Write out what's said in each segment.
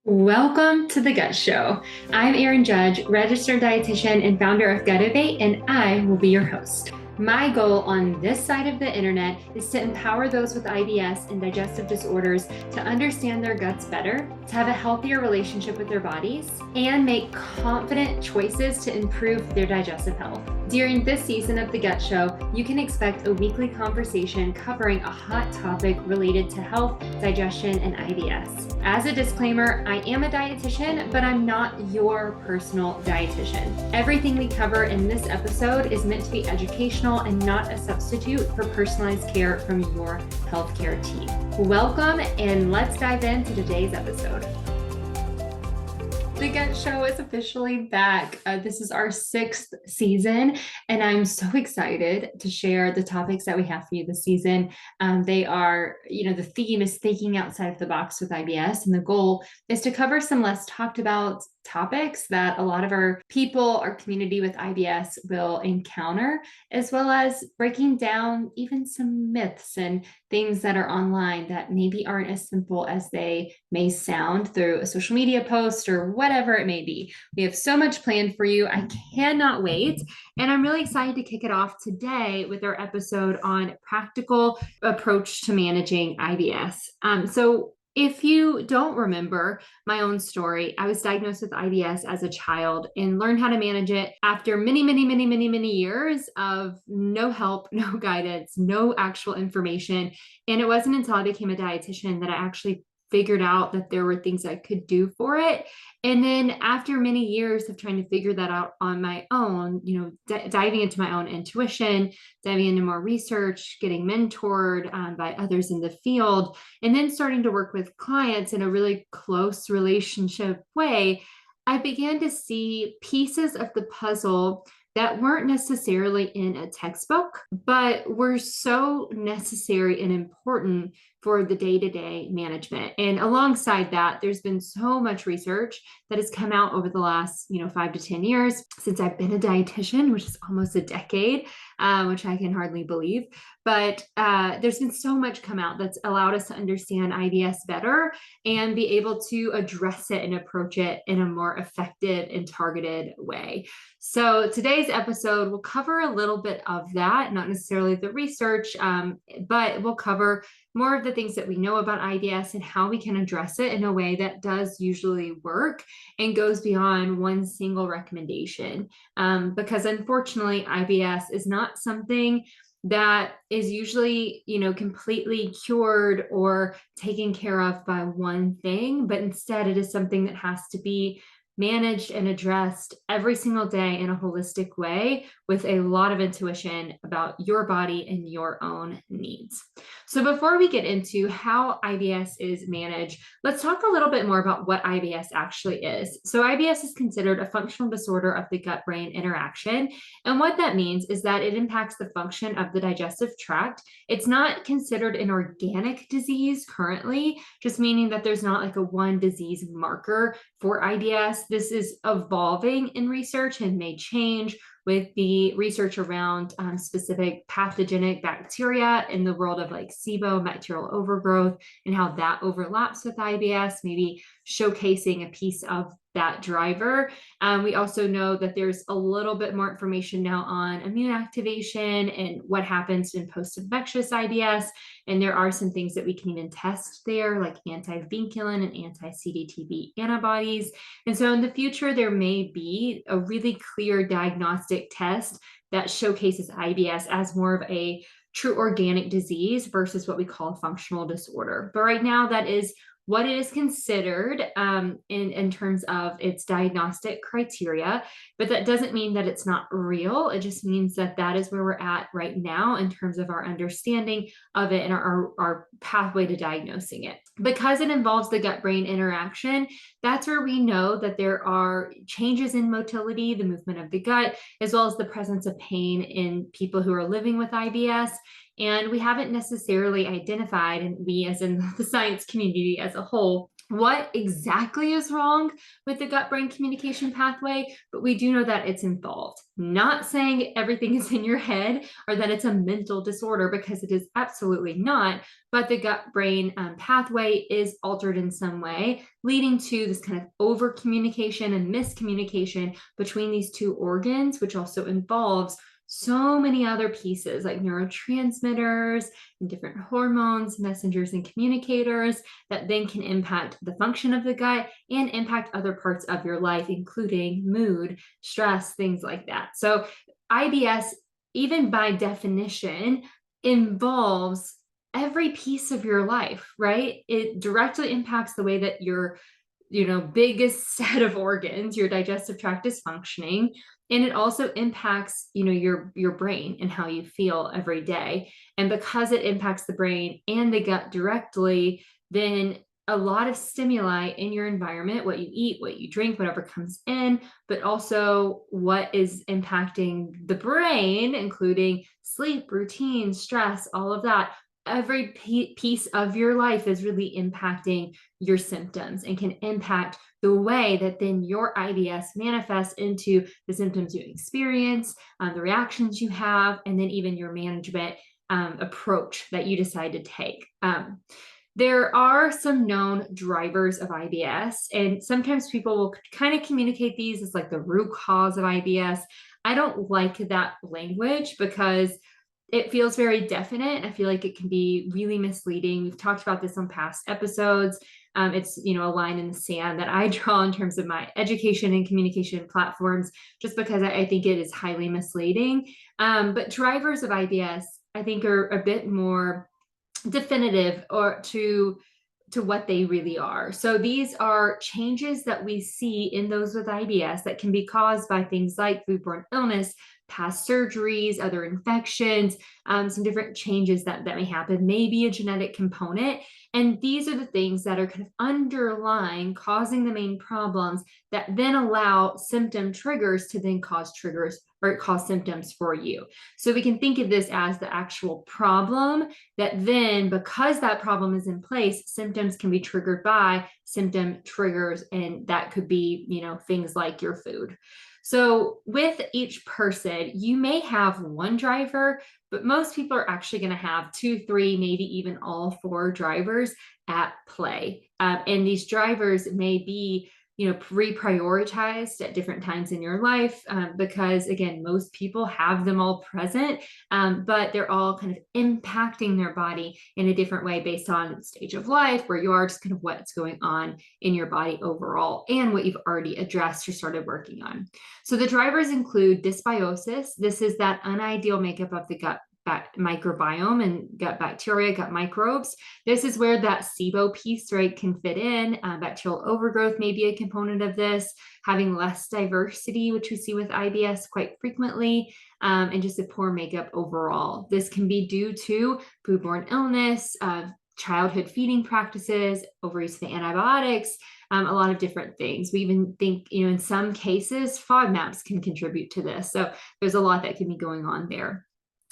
Welcome to the Gut Show. I'm Erin Judge, registered dietitian and founder of Gutivate, and I will be your host. My goal on this side of the internet is to empower those with IBS and digestive disorders to understand their guts better, to have a healthier relationship with their bodies, and make confident choices to improve their digestive health. During this season of the Gut Show, you can expect a weekly conversation covering a hot topic related to health, digestion, and IBS. As a disclaimer, I am a dietitian, but I'm not your personal dietitian. Everything we cover in this episode is meant to be educational and not a substitute for personalized care from your healthcare team. Welcome, and let's dive into today's episode. The Gut Show is officially back. This is our sixth season, and I'm so excited to share the topics that we have for you this season. They are, the theme is thinking outside of the box with IBS, and the goal is to cover some less talked about topics that a lot of our people, our community with IBS will encounter, as well as breaking down even some myths and things that are online that maybe aren't as simple as they may sound through a social media post or whatever it may be. We have so much planned for you. I cannot wait. And I'm really excited to kick it off today with our episode on practical approach to managing IBS. So if you don't remember my own story, I was diagnosed with IBS as a child and learned how to manage it after many years of no help, no guidance, no actual information. And it wasn't until I became a dietitian that I actually figured out that there were things I could do for it. And then after many years of trying to figure that out on my own, diving into my own intuition, diving into more research, getting mentored by others in the field, and then starting to work with clients in a really close relationship way, I began to see pieces of the puzzle that weren't necessarily in a textbook, but were so necessary and important for the day-to-day management. And alongside that, there's been so much research that has come out over the last, 5 to 10 years since I've been a dietitian, which is almost a decade, which I can hardly believe. But there's been so much come out that's allowed us to understand IBS better and be able to address it and approach it in a more effective and targeted way. So today's episode will cover a little bit of that, not necessarily the research, but we'll cover more of the things that we know about IBS and how we can address it in a way that does usually work and goes beyond one single recommendation. Because unfortunately, IBS is not something that is usually, completely cured or taken care of by one thing, but instead it is something that has to be managed and addressed every single day in a holistic way with a lot of intuition about your body and your own needs. So before we get into how IBS is managed, let's talk a little bit more about what IBS actually is. So IBS is considered a functional disorder of the gut-brain interaction. And what that means is that it impacts the function of the digestive tract. It's not considered an organic disease currently, just meaning that there's not like a one disease marker for IBS. This is evolving in research and may change with the research around specific pathogenic bacteria in the world of like SIBO, bacterial overgrowth, and how that overlaps with IBS, maybe showcasing a piece of that driver. We also know that there's a little bit more information now on immune activation and what happens in post-infectious IBS. And there are some things that we can even test there, like anti-vinculin and anti-CD/TB antibodies. And so in the future, there may be a really clear diagnostic test that showcases IBS as more of a true organic disease versus what we call a functional disorder. But right now, that is what it is considered in terms of its diagnostic criteria, but that doesn't mean that it's not real. It just means that that is where we're at right now in terms of our understanding of it and our pathway to diagnosing it. Because it involves the gut-brain interaction, that's where we know that there are changes in motility, the movement of the gut, as well as the presence of pain in people who are living with IBS. And we haven't necessarily identified, and we as in the science community as a whole, what exactly is wrong with the gut-brain communication pathway, but we do know that it's involved. Not saying everything is in your head or that it's a mental disorder, because it is absolutely not, but the gut-brain pathway is altered in some way, leading to this kind of over-communication and miscommunication between these two organs, which also involves so many other pieces like neurotransmitters and different hormones, messengers, and communicators that then can impact the function of the gut and impact other parts of your life, including mood, stress, things like that. So IBS, even by definition, involves every piece of your life, right? It directly impacts the way that your biggest set of organs, your digestive tract, is functioning, and it also impacts your brain and how you feel every day. And because it impacts the brain and the gut directly, then a lot of stimuli in your environment, what you eat, what you drink, whatever comes in, but also what is impacting the brain, including sleep, routine, stress, all of that. Every piece of your life is really impacting your symptoms and can impact the way that then your IBS manifests into the symptoms you experience, the reactions you have, and then even your management approach that you decide to take. There are some known drivers of IBS, and sometimes people will kind of communicate these as like the root cause of IBS. I don't like that language because it feels very definite. I feel like it can be really misleading. We've talked about this on past episodes. It's a line in the sand that I draw in terms of my education and communication platforms, just because I think it is highly misleading. But drivers of IBS, I think, are a bit more definitive or to what they really are. So these are changes that we see in those with IBS that can be caused by things like foodborne illness, past surgeries, other infections, some different changes that may happen, maybe a genetic component. And these are the things that are kind of underlying, causing the main problems that then allow symptom triggers to then cause triggers or cause symptoms for you. So we can think of this as the actual problem that then, because that problem is in place, symptoms can be triggered by symptom triggers. And that could be, things like your food. So with each person, you may have one driver, but most people are actually going to have two, three, maybe even all four drivers at play. And these drivers may be reprioritized at different times in your life, because again, most people have them all present, but they're all kind of impacting their body in a different way based on the stage of life, where you are, just kind of what's going on in your body overall, and what you've already addressed or started working on. So the drivers include dysbiosis. This is that unideal makeup of the gut microbiome and gut bacteria, gut microbes. This is where that SIBO piece, right, can fit in. Bacterial overgrowth may be a component of this, having less diversity, which we see with IBS quite frequently, and just a poor makeup overall. This can be due to foodborne illness, childhood feeding practices, overuse of antibiotics, a lot of different things. We even think, in some cases, FODMAPs can contribute to this. So there's a lot that can be going on there.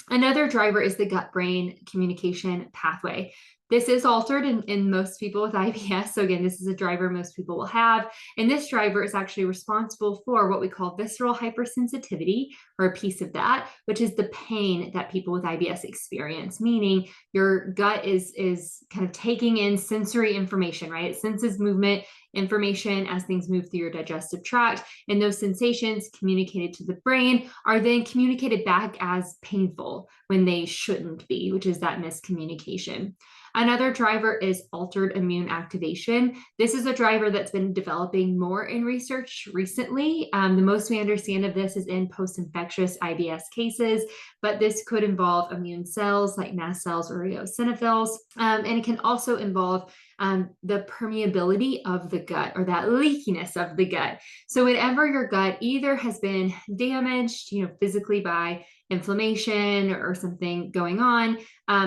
Another driver is the gut-brain communication pathway. This is altered in most people with IBS. So again, this is a driver most people will have. And this driver is actually responsible for what we call visceral hypersensitivity, or a piece of that, which is the pain that people with IBS experience, meaning your gut is kind of taking in sensory information, right? It senses movement information as things move through your digestive tract, and those sensations communicated to the brain are then communicated back as painful when they shouldn't be, which is that miscommunication. Another driver is altered immune activation. This is a driver that's been developing more in research recently. The most we understand of this is in post-infectious IBS cases, but this could involve immune cells like mast cells or eosinophils, and it can also involve the permeability of the gut, or that leakiness of the gut. So whenever your gut either has been damaged, physically by inflammation or something going on,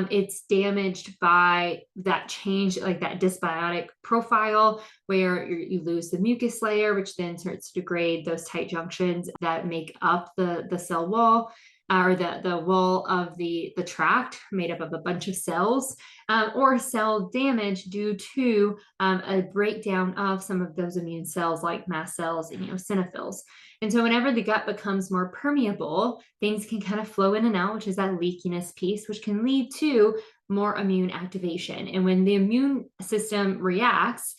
it's damaged by that change, like that dysbiotic profile, where you lose the mucus layer, which then starts to degrade those tight junctions that make up the cell wall. or the wall of the tract made up of a bunch of cells, or cell damage due to a breakdown of some of those immune cells like mast cells and eosinophils. And so whenever the gut becomes more permeable, things can kind of flow in and out, which is that leakiness piece, which can lead to more immune activation. And when the immune system reacts,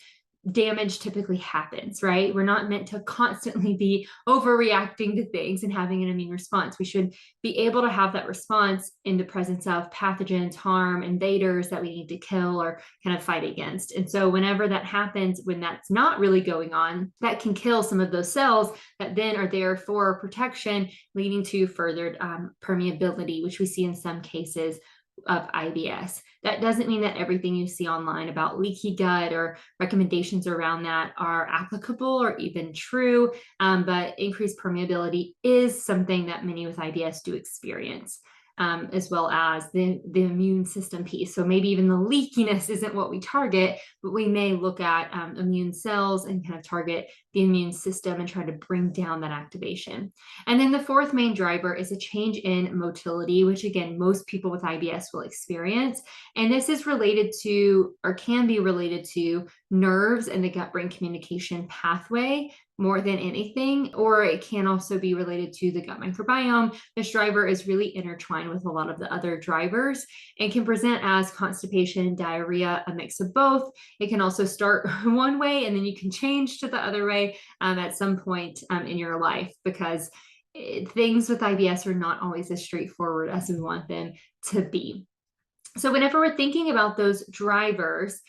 damage typically happens, right? We're not meant to constantly be overreacting to things and having an immune response. We should be able to have that response in the presence of pathogens, harm, invaders that we need to kill or kind of fight against. And so whenever that happens, when that's not really going on, that can kill some of those cells that then are there for protection, leading to further permeability, which we see in some cases of IBS. That doesn't mean that everything you see online about leaky gut or recommendations around that are applicable or even true, but increased permeability is something that many with IBS do experience. As well as the immune system piece. So maybe even the leakiness isn't what we target, but we may look at immune cells and kind of target the immune system and try to bring down that activation. And then the fourth main driver is a change in motility, which again, most people with IBS will experience. And this is related to, or can be related to, nerves and the gut-brain communication pathway more than anything, or it can also be related to the gut microbiome. This driver is really intertwined with a lot of the other drivers and can present as constipation, diarrhea, a mix of both. It can also start one way and then you can change to the other way at some point in your life, because things with IBS are not always as straightforward as we want them to be. So whenever we're thinking about those drivers,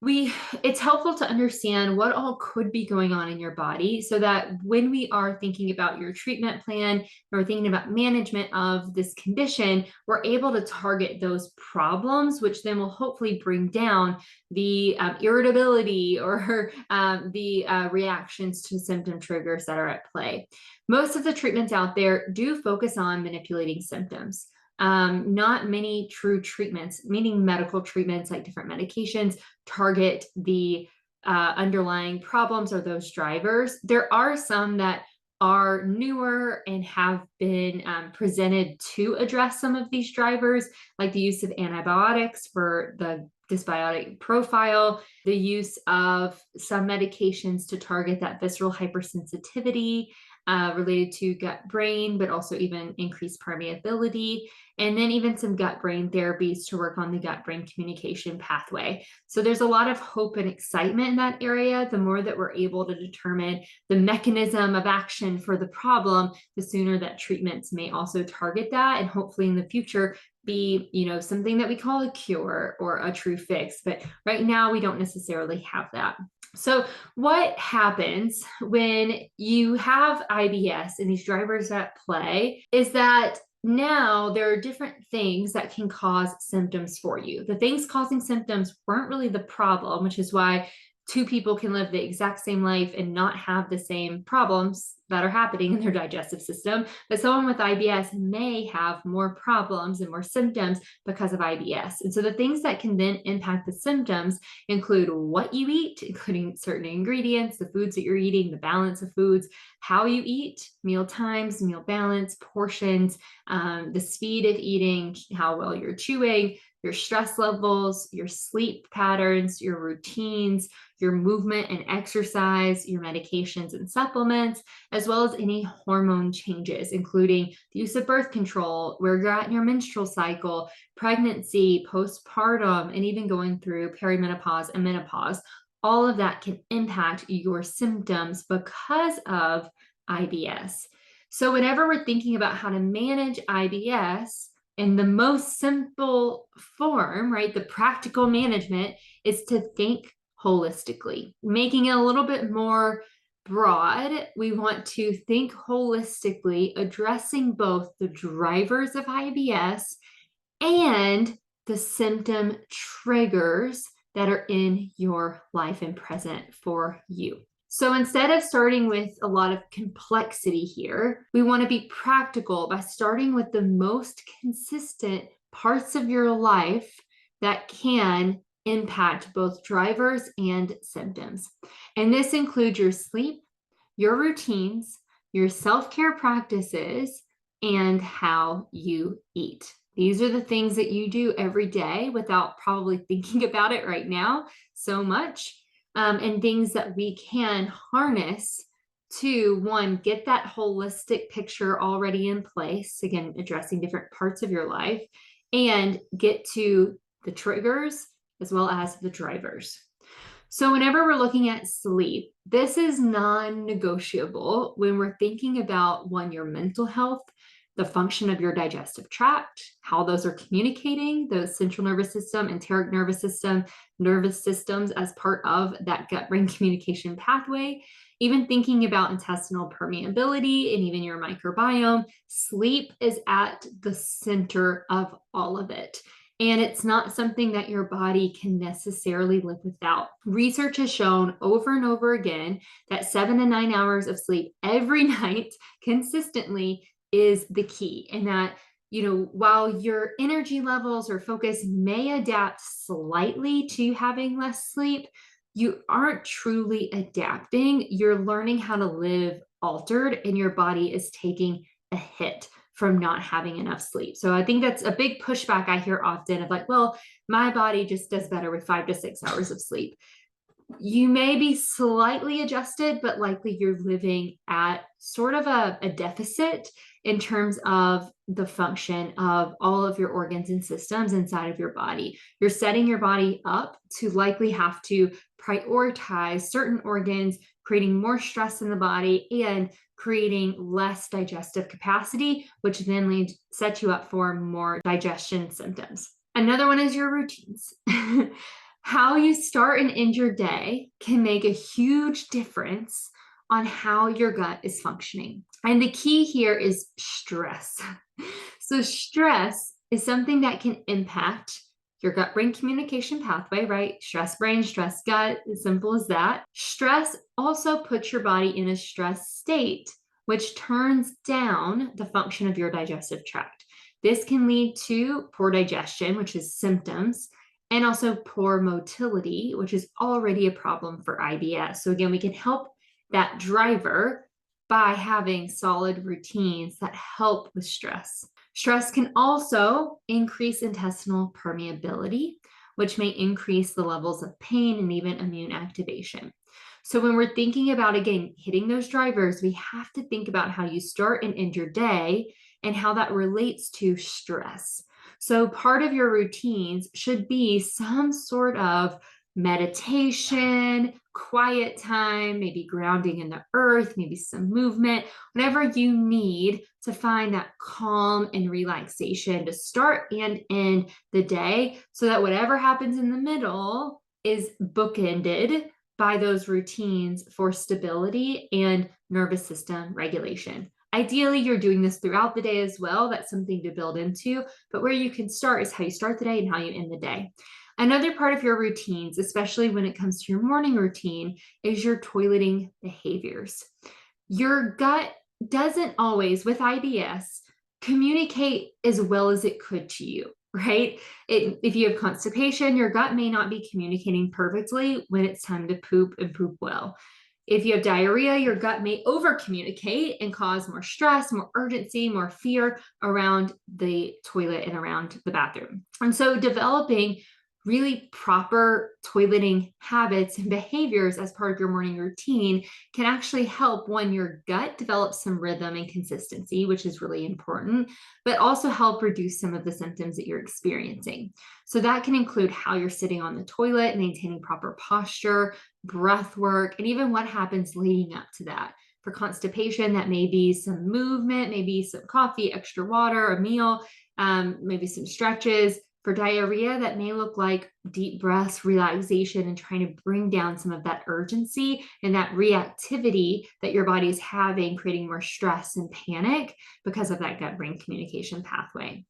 it's helpful to understand what all could be going on in your body so that when we are thinking about your treatment plan or thinking about management of this condition, we're able to target those problems, which then will hopefully bring down the irritability or the reactions to symptom triggers that are at play. Most of the treatments out there do focus on manipulating symptoms. Not many true treatments, meaning medical treatments like different medications, target the underlying problems or those drivers. There are some that are newer and have been presented to address some of these drivers, like the use of antibiotics for the dysbiotic profile, the use of some medications to target that visceral hypersensitivity related to gut brain, but also even increased permeability, and then even some gut brain therapies to work on the gut brain communication pathway. So there's a lot of hope and excitement in that area. The more that we're able to determine the mechanism of action for the problem, the sooner that treatments may also target that, and hopefully in the future be, something that we call a cure or a true fix. But right now we don't necessarily have that. So what happens when you have IBS and these drivers at play is that now there are different things that can cause symptoms for you. The things causing symptoms weren't really the problem, which is why two people can live the exact same life and not have the same problems that are happening in their digestive system. But someone with IBS may have more problems and more symptoms because of IBS. And so the things that can then impact the symptoms include what you eat, including certain ingredients, the foods that you're eating, the balance of foods, how you eat, meal times, meal balance, portions, the speed of eating, how well you're chewing, your stress levels, your sleep patterns, your routines, your movement and exercise, your medications and supplements, as well as any hormone changes, including the use of birth control, where you're at in your menstrual cycle, pregnancy, postpartum, and even going through perimenopause and menopause. All of that can impact your symptoms because of IBS. So whenever we're thinking about how to manage IBS, in the most simple form, right, the practical management is to think holistically, making it a little bit more broad. We want to think holistically, addressing both the drivers of IBS and the symptom triggers that are in your life and present for you. So instead of starting with a lot of complexity here, we want to be practical by starting with the most consistent parts of your life that can impact both drivers and symptoms. And this includes your sleep, your routines, your self-care practices, and how you eat. These are the things that you do every day without probably thinking about it right now so much, and things that we can harness to, one, get that holistic picture already in place, again, addressing different parts of your life, and get to the triggers as well as the drivers. So whenever we're looking at sleep, this is non-negotiable when we're thinking about, one, your mental health, the function of your digestive tract, how those are communicating, the central nervous system, enteric nervous system, nervous systems as part of that gut-brain communication pathway. Even thinking about intestinal permeability and even your microbiome, sleep is at the center of all of it. And it's not something that your body can necessarily live without. Research has shown over and over again that 7 to 9 hours of sleep every night consistently is the key. And that, while your energy levels or focus may adapt slightly to having less sleep, you aren't truly adapting. You're learning how to live altered, and your body is taking a hit from not having enough sleep. So I think that's a big pushback I hear often of like, well, my body just does better with 5 to 6 hours of sleep. You may be slightly adjusted, but likely you're living at sort of a deficit in terms of the function of all of your organs and systems inside of your body. You're setting your body up to likely have to prioritize certain organs, creating more stress in the body and creating less digestive capacity, which then sets you up for more digestion symptoms. Another one is your routines. How you start and end your day can make a huge difference on how your gut is functioning. And the key here is stress. So stress is something that can impact your gut-brain communication pathway, right? Stress brain, stress gut, as simple as that. Stress also puts your body in a stress state, which turns down the function of your digestive tract. This can lead to poor digestion, which is symptoms, and also poor motility, which is already a problem for IBS. So again, we can help that driver by having solid routines that help with stress. Stress can also increase intestinal permeability, which may increase the levels of pain and even immune activation. So when we're thinking about, again, hitting those drivers, we have to think about how you start and end your day and how that relates to stress. So part of your routines should be some sort of meditation, quiet time, maybe grounding in the earth, maybe some movement, whatever you need to find that calm and relaxation to start and end the day, so that whatever happens in the middle is bookended by those routines for stability and nervous system regulation. Ideally, you're doing this throughout the day as well. That's something to build into, but where you can start is how you start the day and how you end the day. Another part of your routines, especially when it comes to your morning routine, is your toileting behaviors. Your gut doesn't always, with IBS, communicate as well as it could to you, right? If you have constipation, your gut may not be communicating perfectly when it's time to poop and poop well. If you have diarrhea, your gut may over communicate and cause more stress, more urgency, more fear around the toilet and around the bathroom. And so developing really proper toileting habits and behaviors as part of your morning routine can actually help, one, your gut develop some rhythm and consistency, which is really important, but also help reduce some of the symptoms that you're experiencing. So that can include how you're sitting on the toilet, maintaining proper posture, breath work, and even what happens leading up to that. For constipation, that may be some movement, maybe some coffee, extra water, a meal, maybe some stretches. For diarrhea, that may look like deep breaths, relaxation, and trying to bring down some of that urgency and that reactivity that your body is having, creating more stress and panic because of that gut-brain communication pathway.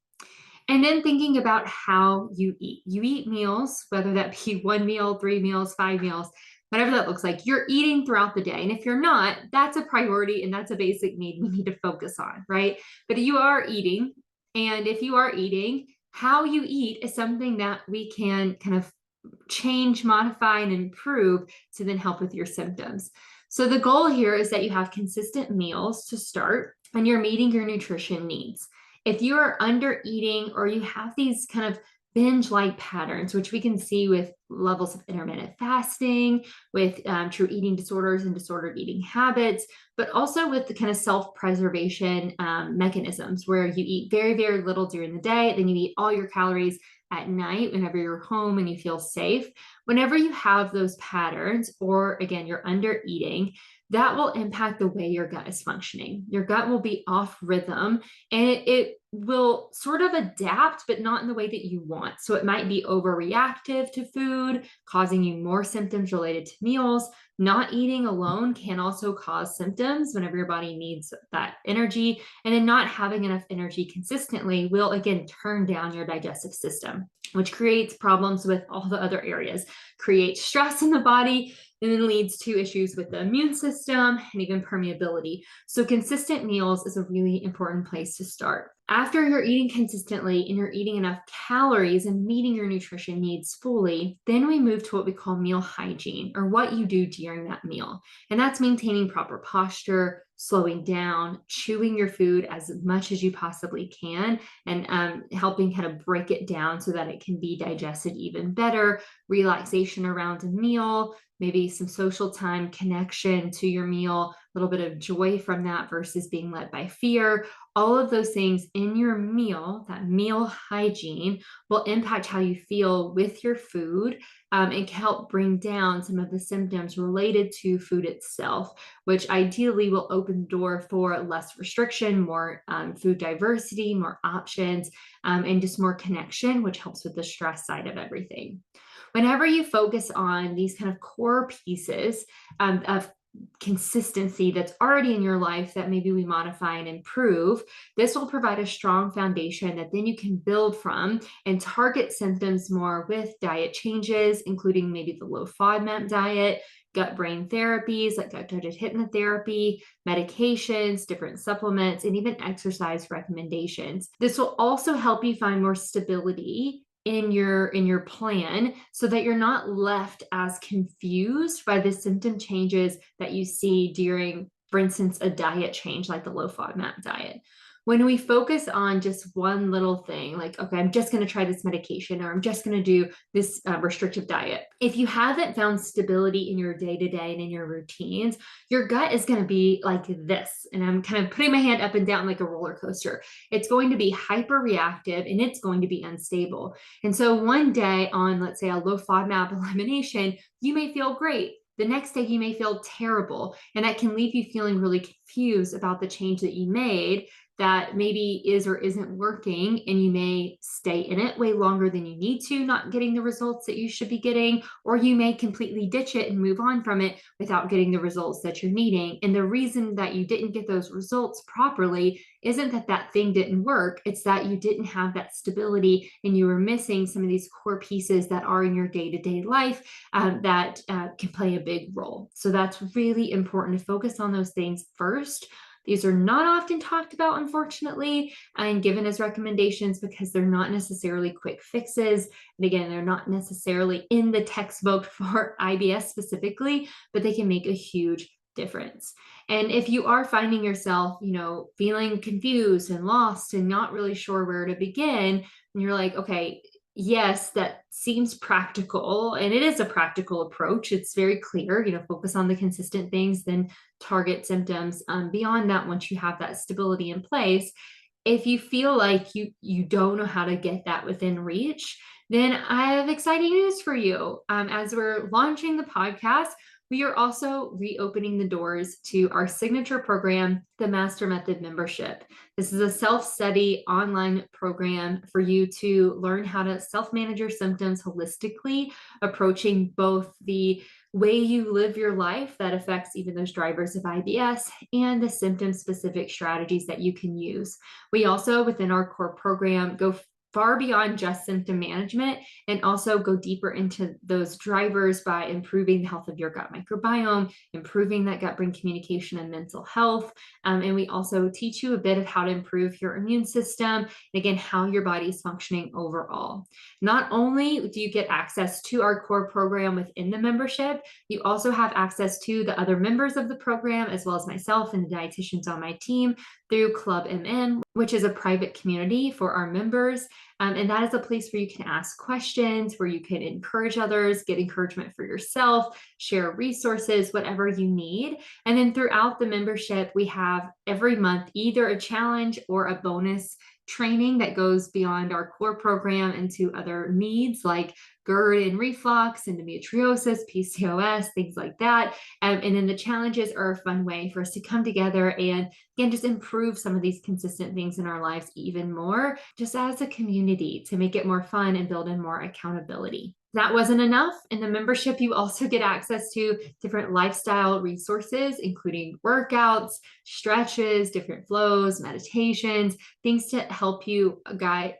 And then thinking about how you eat. You eat meals, whether that be 1 meal, 3 meals, 5 meals, whatever that looks like. You're eating throughout the day. And if you're not, that's a priority and that's a basic need we need to focus on, right? But you are eating. And if you are eating, how you eat is something that we can kind of change, modify, and improve to then help with your symptoms. So the goal here is that you have consistent meals to start. and you're meeting your nutrition needs. If you are under eating or you have these kind of binge-like patterns, which we can see with levels of intermittent fasting, with true eating disorders and disordered eating habits, but also with the kind of self-preservation mechanisms where you eat very, very little during the day, then you eat all your calories at night whenever you're home and you feel safe. Whenever you have those patterns, or again, you're under eating, that will impact the way your gut is functioning. Your gut will be off rhythm and it will sort of adapt, but not in the way that you want. So it might be overreactive to food, causing you more symptoms related to meals. Not eating alone can also cause symptoms whenever your body needs that energy. And then not having enough energy consistently will again turn down your digestive system, which creates problems with all the other areas, creates stress in the body, and then leads to issues with the immune system and even permeability. So consistent meals is a really important place to start. After you're eating consistently and you're eating enough calories and meeting your nutrition needs fully, then we move to what we call meal hygiene, or what you do during that meal. And that's maintaining proper posture, slowing down, chewing your food as much as you possibly can, and helping kind of break it down so that it can be digested even better, relaxation around a meal, maybe some social time, connection to your meal, a little bit of joy from that versus being led by fear. All of those things in your meal, that meal hygiene, will impact how you feel with your food, and can help bring down some of the symptoms related to food itself, which ideally will open the door for less restriction, more food diversity, more options, and just more connection, which helps with the stress side of everything. Whenever you focus on these kind of core pieces of consistency that's already in your life that maybe we modify and improve, this will provide a strong foundation that then you can build from and target symptoms more with diet changes, including maybe the low FODMAP diet, gut brain therapies like gut-directed hypnotherapy, medications, different supplements, and even exercise recommendations. This will also help you find more stability in your plan so that you're not left as confused by the symptom changes that you see during, for instance, a diet change like the low FODMAP diet. When we focus on just one little thing, like, okay, I'm just going to try this medication, or I'm just going to do this restrictive diet. If you haven't found stability in your day-to-day and in your routines, your gut is going to be like this. And I'm kind of putting my hand up and down like a roller coaster. It's going to be hyper reactive and it's going to be unstable. And so one day on, let's say, a low FODMAP elimination, you may feel great. The next day you may feel terrible. And that can leave you feeling really confused about the change that you made that maybe is or isn't working, and you may stay in it way longer than you need to, not getting the results that you should be getting, or you may completely ditch it and move on from it without getting the results that you're needing. And the reason that you didn't get those results properly isn't that that thing didn't work, it's that you didn't have that stability and you were missing some of these core pieces that are in your day-to-day life that can play a big role. So that's really important to focus on those things first. These are not often talked about, unfortunately, and given as recommendations because they're not necessarily quick fixes. And again, they're not necessarily in the textbook for IBS specifically, but they can make a huge difference. And if you are finding yourself, feeling confused and lost and not really sure where to begin, and you're like, okay, yes, that seems practical, and it is a practical approach. It's very clear, focus on the consistent things, then target symptoms. Beyond that, once you have that stability in place, if you feel like you don't know how to get that within reach, then I have exciting news for you. As we're launching the podcast, we are also reopening the doors to our signature program, the Master Method membership. This is a self-study online program for you to learn how to self-manage your symptoms holistically, approaching both the way you live your life that affects even those drivers of IBS and the symptom-specific strategies that you can use. We also, within our core program, go far beyond just symptom management and also go deeper into those drivers by improving the health of your gut microbiome, improving that gut-brain communication and mental health. And we also teach you a bit of how to improve your immune system, and again, how your body is functioning overall. Not only do you get access to our core program within the membership, you also have access to the other members of the program, as well as myself and the dietitians on my team through Club MM, which is a private community for our members. And that is a place where you can ask questions, where you can encourage others, get encouragement for yourself, share resources, whatever you need. And then throughout the membership, we have every month either a challenge or a bonus training that goes beyond our core program into other needs like GERD and reflux, endometriosis, PCOS, things like that. And then the challenges are a fun way for us to come together and again, just improve some of these consistent things in our lives even more, just as a community to make it more fun and build in more accountability. That wasn't enough. In the membership, you also get access to different lifestyle resources, including workouts, stretches, different flows, meditations, things to help you guide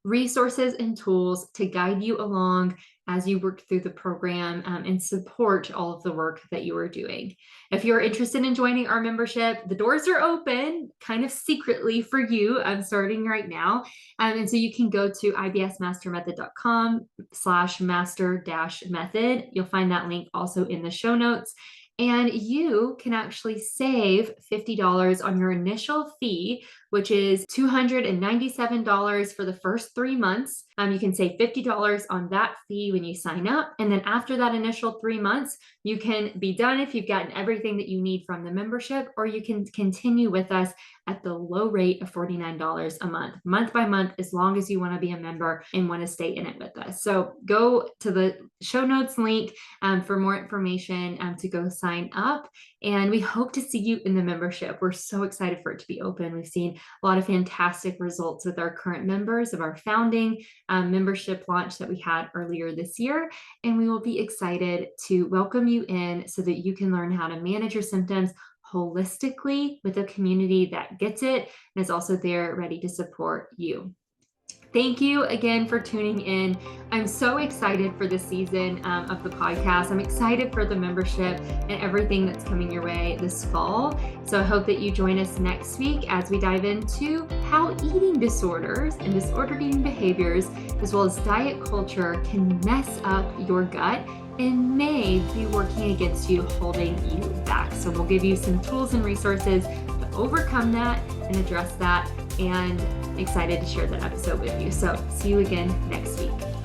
resources and tools to guide you along as you work through the program and support all of the work that you are doing. If you're interested in joining our membership, the doors are open kind of secretly for you. I'm starting right now. And so you can go to ibsmastermethod.com/master-method. You'll find that link also in the show notes. And you can actually save $50 on your initial fee, which is $297 for the first 3 months. You can save $50 on that fee when you sign up. And then after that initial 3 months, you can be done if you've gotten everything that you need from the membership, or you can continue with us at the low rate of $49 a month by month, as long as you want to be a member and want to stay in it with us. So go to the show notes link for more information to go sign up. And we hope to see you in the membership. We're so excited for it to be open. We've seen a lot of fantastic results with our current members of our founding membership launch that we had earlier this year. And we will be excited to welcome you in so that you can learn how to manage your symptoms holistically with a community that gets it and is also there ready to support you. Thank you again for tuning in. I'm so excited for this season of the podcast. I'm excited for the membership and everything that's coming your way this fall. So I hope that you join us next week as we dive into how eating disorders and disordered eating behaviors, as well as diet culture, can mess up your gut and may be working against you, holding you back. So we'll give you some tools and resources to overcome that and address that, and excited to share that episode with you. So see you again next week.